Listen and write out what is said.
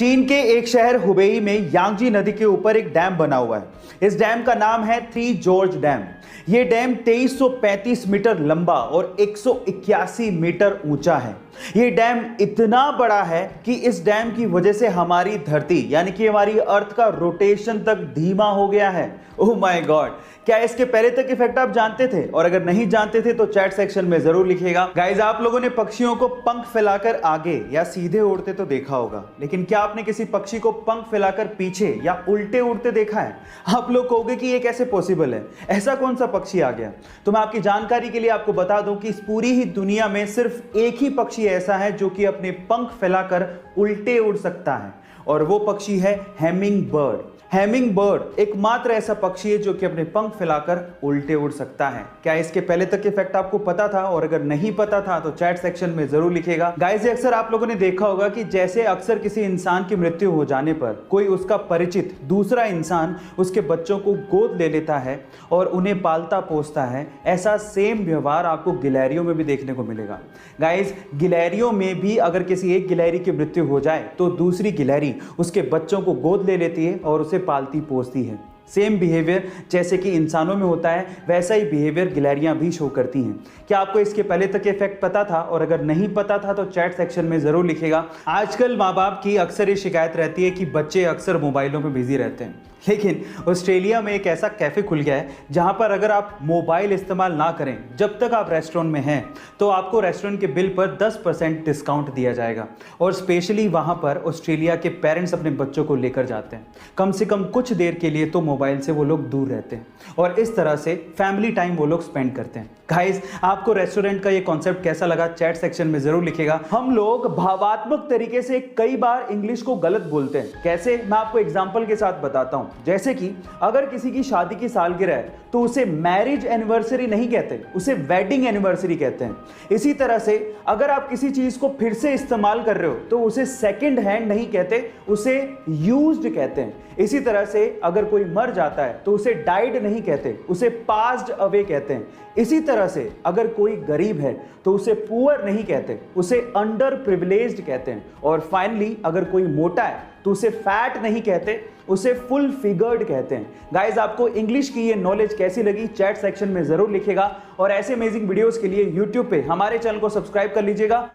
चीन के एक शहर हुबेई में यांगजी नदी के ऊपर एक डैम बना हुआ है। इस डैम का नाम है थ्री जॉर्ज डैम। यह डैम 2335 मीटर लंबा और 181 मीटर ऊंचा है। यह डैम इतना बड़ा है कि इस डैम की वजह से हमारी धरती यानी कि हमारी अर्थ का रोटेशन तक धीमा हो गया है। ओह माय गॉड, क्या इसके पहले तक इफेक्ट आप जानते थे? और अगर नहीं जानते थे तो चैट सेक्शन में जरूर लिखिएगा। गाइज, आप लोगों ने पक्षियों को पंख फैलाकर आगे या सीधे उड़ते तो देखा होगा, लेकिन क्या आपने किसी पक्षी को पंख फैलाकर पीछे या उल्टे उड़ते देखा है? आप लोग कहोगे कि ये कैसे पॉसिबल है, ऐसा कौन सा पक्षी आ गया? तो मैं आपकी जानकारी के लिए आपको बता दूं कि इस पूरी ही दुनिया में सिर्फ एक ही पक्षी ऐसा है जो कि अपने पंख फैलाकर उल्टे उड़ सकता है, और वो पक्षी है हैमिंग बर्ड। हैमिंग बर्ड एकमात्र ऐसा पक्षी है जो कि अपने पंख फैलाकर उल्टे उड़ सकता है। क्या इसके पहले तक इफेक्ट आपको पता था? और अगर नहीं पता था तो चैट सेक्शन में जरूर लिखिएगा। गाइस, अक्सर आप लोगों ने देखा होगा कि जैसे अक्सर किसी इंसान की मृत्यु हो जाने पर कोई उसका परिचित दूसरा इंसान उसके बच्चों को गोद ले लेता है और उन्हें पालता पोसता है, ऐसा सेम व्यवहार आपको गिलहरियों में भी देखने को मिलेगा। गाइस, गिलहरियों में भी अगर किसी एक गिलहरी की मृत्यु हो जाए तो दूसरी गिलहरी उसके बच्चों को गोद ले लेती है और उसे पालती पोसती है। सेम बिहेवियर जैसे कि इंसानों में होता है, वैसा ही बिहेवियर गिलहरियां भी शो करती हैं। क्या आपको इसके पहले तक इफेक्ट पता था? और अगर नहीं पता था तो चैट सेक्शन में जरूर लिखिएगा। आजकल माँ बाप की अक्सर ये शिकायत रहती है कि बच्चे अक्सर मोबाइलों में बिजी रहते हैं, लेकिन ऑस्ट्रेलिया में एक ऐसा कैफे खुल गया है जहां पर अगर आप मोबाइल इस्तेमाल ना करें जब तक आप रेस्टोरेंट में हैं तो आपको रेस्टोरेंट के बिल पर 10% डिस्काउंट दिया जाएगा। और स्पेशली वहां पर ऑस्ट्रेलिया के पेरेंट्स अपने बच्चों को लेकर जाते हैं, कम से कम कुछ देर के लिए तो मोबाइल से वो लोग दूर रहते हैं और इस तरह से फैमिली टाइम वो लोग स्पेंड करते हैं। गाइस, आपको रेस्टोरेंट का ये कॉन्सेप्ट कैसा लगा? चैट सेक्शन में जरूर लिखिएगा। हम लोग भावात्मक तरीके से कई बार इंग्लिश को गलत बोलते हैं। कैसे? मैं आपको एग्जांपल के साथ बताता हूं। जैसे कि अगर किसी की शादी की सालगिरह है तो उसे मैरिज एनिवर्सरी नहीं कहते, उसे वेडिंग एनिवर्सरी कहते हैं। इसी तरह से अगर आप किसी चीज को फिर से इस्तेमाल कर रहे हो तो उसे सेकंड हैंड नहीं कहते, उसे यूज्ड कहते हैं। इसी तरह से अगर कोई मर जाता है तो उसे डाइड नहीं कहते, उसे पास्ड अवे कहते हैं। इसी तरह से अगर कोई गरीब है तो उसे पुअर नहीं कहते, उसे अंडर प्रिविलेज्ड कहते हैं। और फाइनली अगर कोई मोटा है तो उसे फैट नहीं कहते, उसे फुल फिगर्ड कहते हैं। गाइज, आपको इंग्लिश की ये नॉलेज कैसी लगी? चैट सेक्शन में जरूर लिखिएगा। और ऐसे अमेजिंग वीडियोस के लिए यूट्यूब पे हमारे चैनल को सब्सक्राइब कर लीजिएगा।